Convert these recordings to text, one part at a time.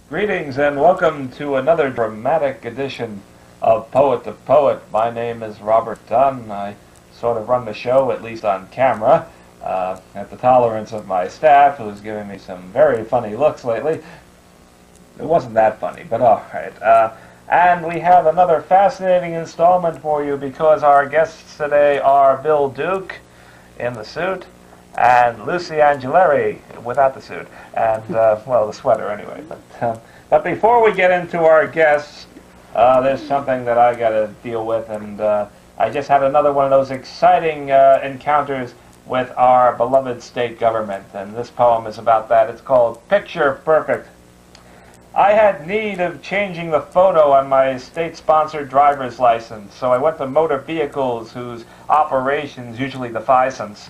Greetings and welcome to another dramatic edition of Poet to Poet. My name is Robert Dunn. I sort of run the show, at least on camera, at the tolerance of my staff, who's giving me some very funny looks lately. It wasn't that funny, but all right. And we have another fascinating installment for you because our guests today are Bill Duke in the suit and Lucy Angileri without the suit, and, well, the sweater anyway. But before we get into our guests, there's something that I got to deal with, and I just had another one of those exciting encounters with our beloved state government, and this poem is about that. It's called Picture Perfect. I had need of changing the photo on my state-sponsored driver's license, so I went to Motor Vehicles, whose operations usually defy sense.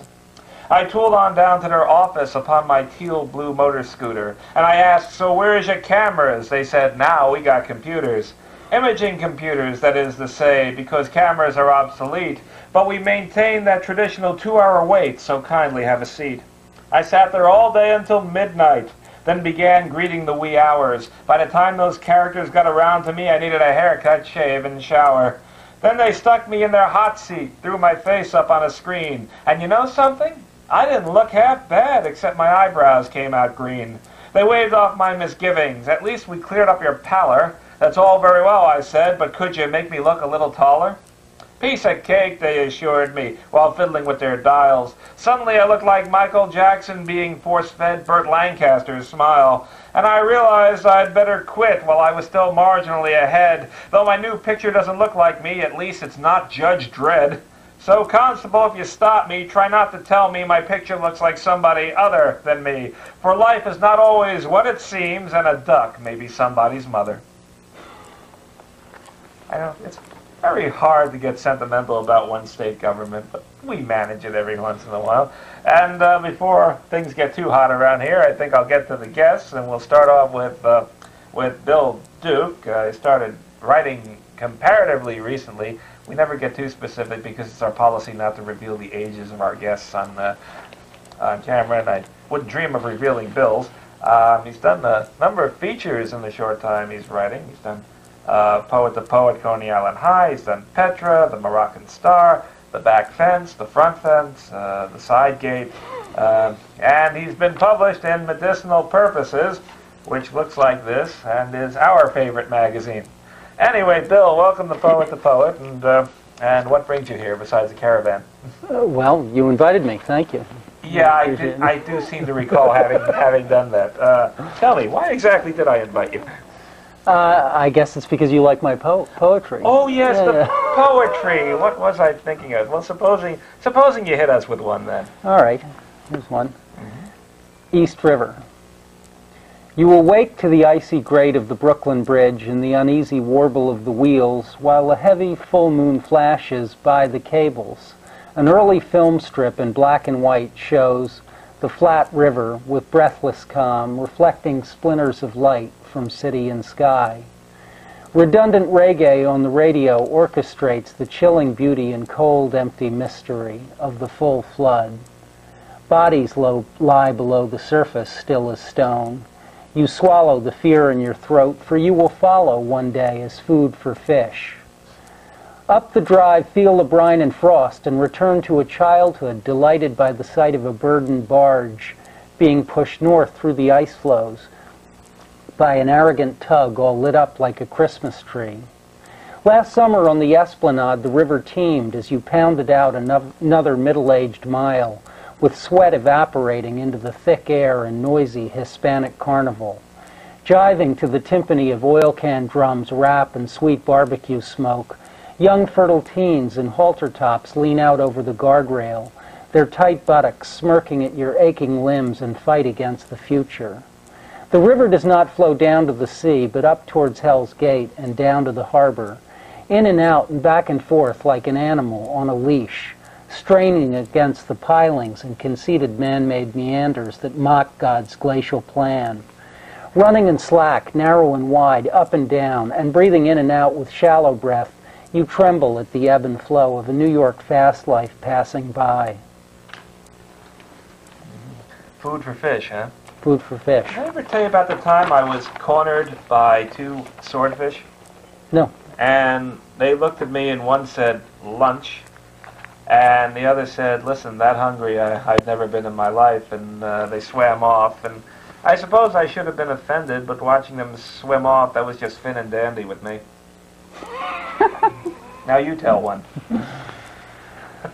I tooled on down to their office upon my teal-blue motor scooter, and I asked, "So where is your cameras?" They said, "Now we got computers. Imaging computers, that is to say, because cameras are obsolete, but we maintain that traditional 2-hour wait, so kindly have a seat." I sat there all day until midnight, then began greeting the wee hours. By the time those characters got around to me, I needed a haircut, shave, and shower. Then they stuck me in their hot seat, threw my face up on a screen, and you know something? I didn't look half bad, except my eyebrows came out green. They waved off my misgivings. "At least we cleared up your pallor." "That's all very well," I said, "but could you make me look a little taller?" "Piece of cake," they assured me, while fiddling with their dials. Suddenly I looked like Michael Jackson being force-fed Burt Lancaster's smile, and I realized I'd better quit while I was still marginally ahead. Though my new picture doesn't look like me, at least it's not Judge Dredd. So, Constable, if you stop me, try not to tell me my picture looks like somebody other than me. For life is not always what it seems, and a duck may be somebody's mother. I know, it's very hard to get sentimental about one state government, but we manage it every once in a while. And before things get too hot around here, I think I'll get to the guests, and we'll start off with Bill Duke. He started writing comparatively recently. We never get too specific because it's our policy not to reveal the ages of our guests on camera, and I wouldn't dream of revealing Bill's. He's done a number of features in the short time he's writing. He's done Poet to Poet, Coney Island High. He's done Petra, The Moroccan Star, The Back Fence, The Front Fence, The Side Gate, and he's been published in Medicinal Purposes, which looks like this, and is our favorite magazine. Anyway, Bill, welcome to Poet, and what brings you here besides the caravan? Well, you invited me. Thank you. Yeah, I do seem to recall having done that. Tell me, why exactly did I invite you? I guess it's because you like my poetry. Oh yes, the poetry. What was I thinking of? Well, supposing you hit us with one then. All right, here's one. East River. You awake to the icy grate of the Brooklyn Bridge and the uneasy warble of the wheels, while a heavy full moon flashes by the cables. An early film strip in black and white shows the flat river with breathless calm, reflecting splinters of light from city and sky. Redundant reggae on the radio orchestrates the chilling beauty and cold, empty mystery of the full flood. Bodies lie below the surface, still as stone. You swallow the fear in your throat, for you will follow one day as food for fish. Up the drive, feel the brine and frost, and return to a childhood delighted by the sight of a burdened barge being pushed north through the ice floes by an arrogant tug all lit up like a Christmas tree. Last summer on the Esplanade, the river teemed as you pounded out another middle-aged mile, with sweat evaporating into the thick air and noisy Hispanic carnival. Jiving to the timpani of oil can drums, rap, and sweet barbecue smoke, young fertile teens in halter tops lean out over the guardrail, their tight buttocks smirking at your aching limbs and fight against the future. The river does not flow down to the sea, but up towards Hell's Gate and down to the harbor. in and out and back and forth like an animal on a leash, straining against the pilings and conceited man-made meanders that mock God's glacial plan. Running in slack, narrow and wide, up and down, and breathing in and out with shallow breath, you tremble at the ebb and flow of a New York fast life passing by. Food for fish, huh? Food for fish. Did I ever tell you about the time I was cornered by two swordfish? No. And they looked at me and one said, lunch. And the other said, listen, that hungry I've never been in my life. And they swam off. And I suppose I should have been offended, but watching them swim off, that was just fin and dandy with me. Now you tell one.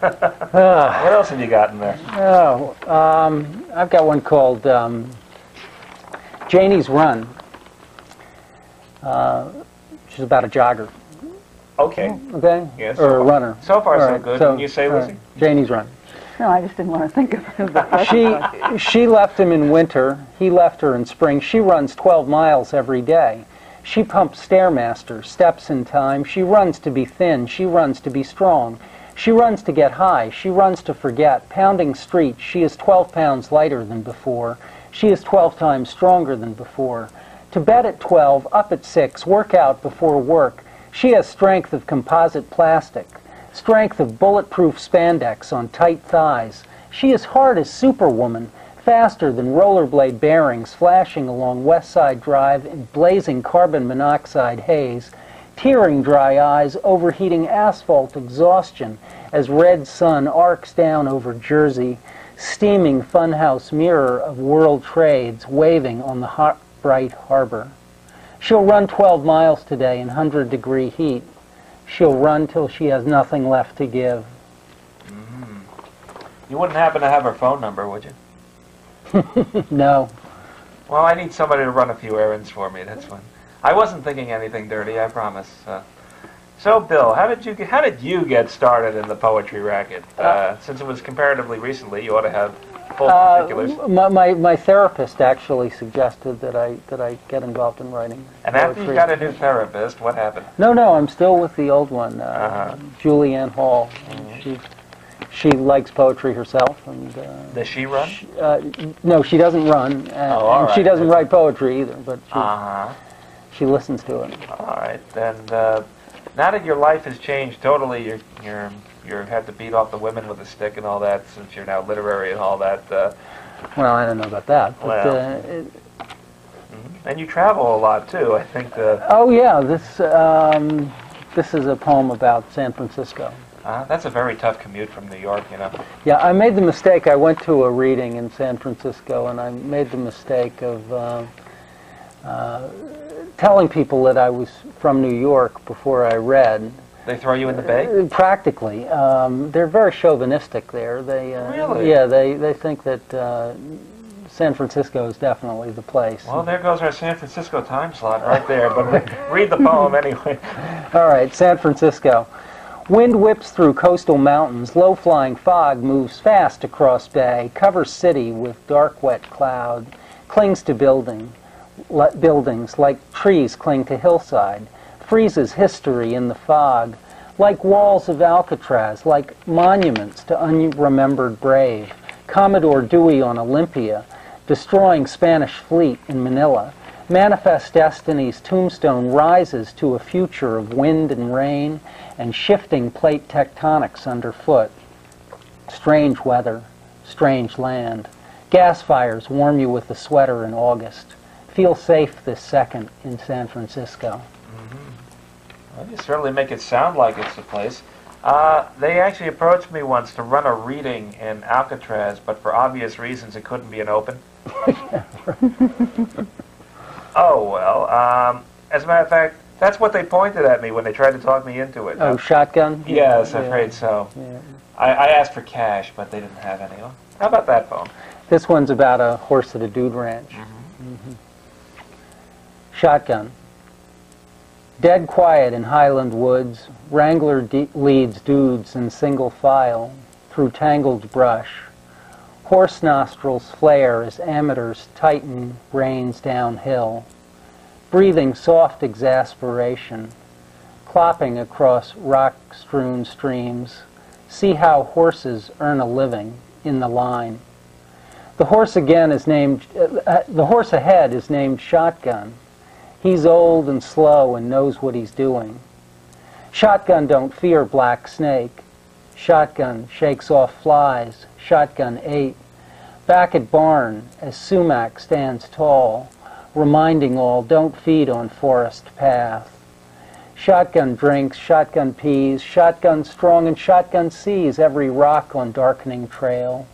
What else have you got in there? Oh, I've got one called Janie's Run. Which is about a jogger. Okay. Okay? Yes. Or a runner. So far, so right, good. so, Can you say, Lucy? Janie's Run. No, I just didn't want to think of it. She left him in winter. He left her in spring. She runs 12 miles every day. She pumps Stairmaster, steps in time. She runs to be thin. She runs to be strong. She runs to get high. She runs to forget. Pounding streets, she is 12 pounds lighter than before. She is 12 times stronger than before. To bed at 12, up at 6, work out before work. She has strength of composite plastic, strength of bulletproof spandex on tight thighs. She is hard as Superwoman, faster than rollerblade bearings flashing along West Side Drive in blazing carbon monoxide haze, tearing dry eyes, overheating asphalt exhaustion as red sun arcs down over Jersey, steaming funhouse mirror of world trades waving on the hot, bright harbor. She'll run 12 miles today in 100-degree heat. She'll run till she has nothing left to give. You wouldn't happen to have her phone number, would you? No. Well, I need somebody to run a few errands for me. That's fine. I wasn't thinking anything dirty, I promise. So, Bill, how did you get started in the poetry racket? Since it was comparatively recently, you ought to have full particulars. My therapist actually suggested that I get involved in writing And poetry. after you got a new therapist, what happened? No, I'm still with the old one, Julianne Hall. She likes poetry herself, and Does she run? no, she doesn't run, and she doesn't write poetry either. But she listens to it. All right, and now that your life has changed totally, you had to beat off the women with a stick and all that, since you're now literary and all that. Well, I don't know about that, but well, and you travel a lot too. I think. Oh yeah, this is a poem about San Francisco. That's a very tough commute from New York, you know. Yeah, I made the mistake. I went to a reading in San Francisco, and I made the mistake of telling people that I was from New York before I read. They throw you in the bay? Practically. They're very chauvinistic there. They really? Yeah, they think that San Francisco is definitely the place. Well, there goes our San Francisco time slot right there, but read the poem anyway. All right, San Francisco. Wind whips through coastal mountains, low-flying fog moves fast across bay, covers city with dark, wet cloud, clings to buildings like trees cling to hillside, freezes history in the fog, like walls of Alcatraz, like monuments to unremembered brave, Commodore Dewey on Olympia, destroying Spanish fleet in Manila, Manifest Destiny's tombstone rises to a future of wind and rain and shifting plate tectonics underfoot. Strange weather, strange land. Gas fires warm you with a sweater in August. Feel safe this second in San Francisco. Well, you certainly make it sound like it's the place. They actually approached me once to run a reading in Alcatraz, but for obvious reasons it couldn't be an open. Oh, well, as a matter of fact, that's what they pointed at me when they tried to talk me into it. Oh, shotgun? Yes, I'm afraid so. Yeah. I asked for cash, but they didn't have any. How about that poem? This one's about a horse at a dude ranch. Shotgun. Dead quiet in Highland woods, Wrangler leads dudes in single file through tangled brush. Horse nostrils flare as amateurs tighten reins downhill, breathing soft exasperation. clopping across rock-strewn streams. See how horses earn a living in the line. The horse ahead is named Shotgun. He's old and slow and knows what he's doing. Shotgun don't fear Black Snake. Shotgun shakes off flies. Shotgun ate. Back at barn, as sumac stands tall, reminding all, don't feed on forest path. Shotgun drinks, shotgun pees, shotgun strong, and shotgun sees every rock on darkening trail.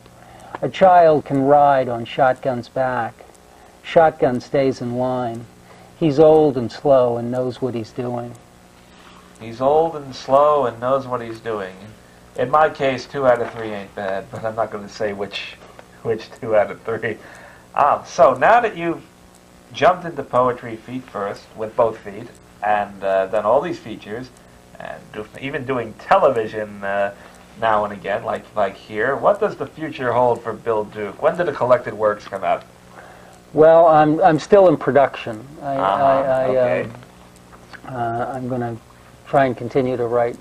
A child can ride on Shotgun's back. Shotgun stays in line. He's old and slow and knows what he's doing. He's old and slow and knows what he's doing. In my case, 2 out of 3 ain't bad, but I'm not going to say which 2 out of 3. So now that you've jumped into poetry feet first, with both feet, and done all these features, and even doing television now and again, like here, what does the future hold for Bill Duke? When do the collected works come out? Well, I'm still in production. Okay. I'm going to try and continue to write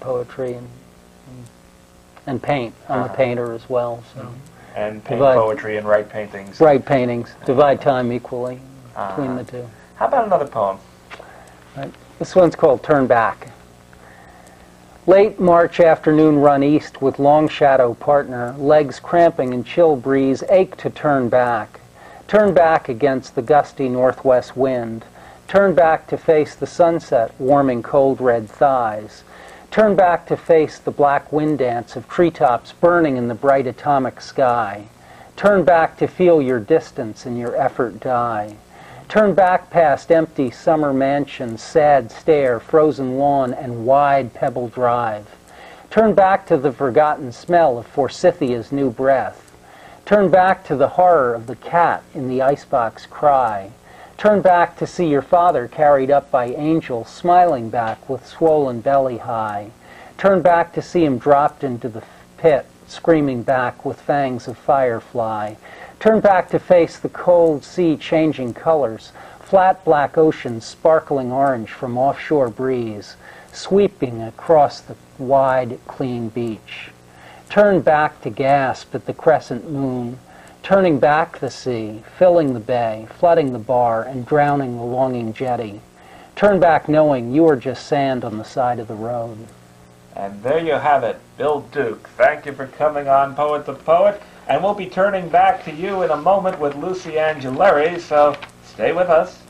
poetry and paint. I'm a painter as well. So. And paint poetry and write paintings. Write paintings. Divide time equally between the two. How about another poem? Right. This one's called Turn Back. Late March afternoon run east with long shadow partner, legs cramping in chill breeze, ache to turn back. Turn back against the gusty northwest wind. Turn back to face the sunset warming cold red thighs. Turn back to face the black wind dance of treetops burning in the bright atomic sky. Turn back to feel your distance and your effort die. Turn back past empty summer mansions, sad stare, frozen lawn, and wide pebble drive. Turn back to the forgotten smell of Forsythia's new breath. Turn back to the horror of the cat in the icebox cry. Turn back to see your father carried up by angels, smiling back with swollen belly high. Turn back to see him dropped into the pit, screaming back with fangs of firefly. Turn back to face the cold sea changing colors, flat black ocean sparkling orange from offshore breeze, sweeping across the wide, clean beach. Turn back to gasp at the crescent moon, turning back the sea, filling the bay, flooding the bar, and drowning the longing jetty. Turn back knowing you are just sand on the side of the road. And there you have it, Bill Duke. Thank you for coming on Poet to Poet. And we'll be turning back to you in a moment with Lucy Angileri, so stay with us.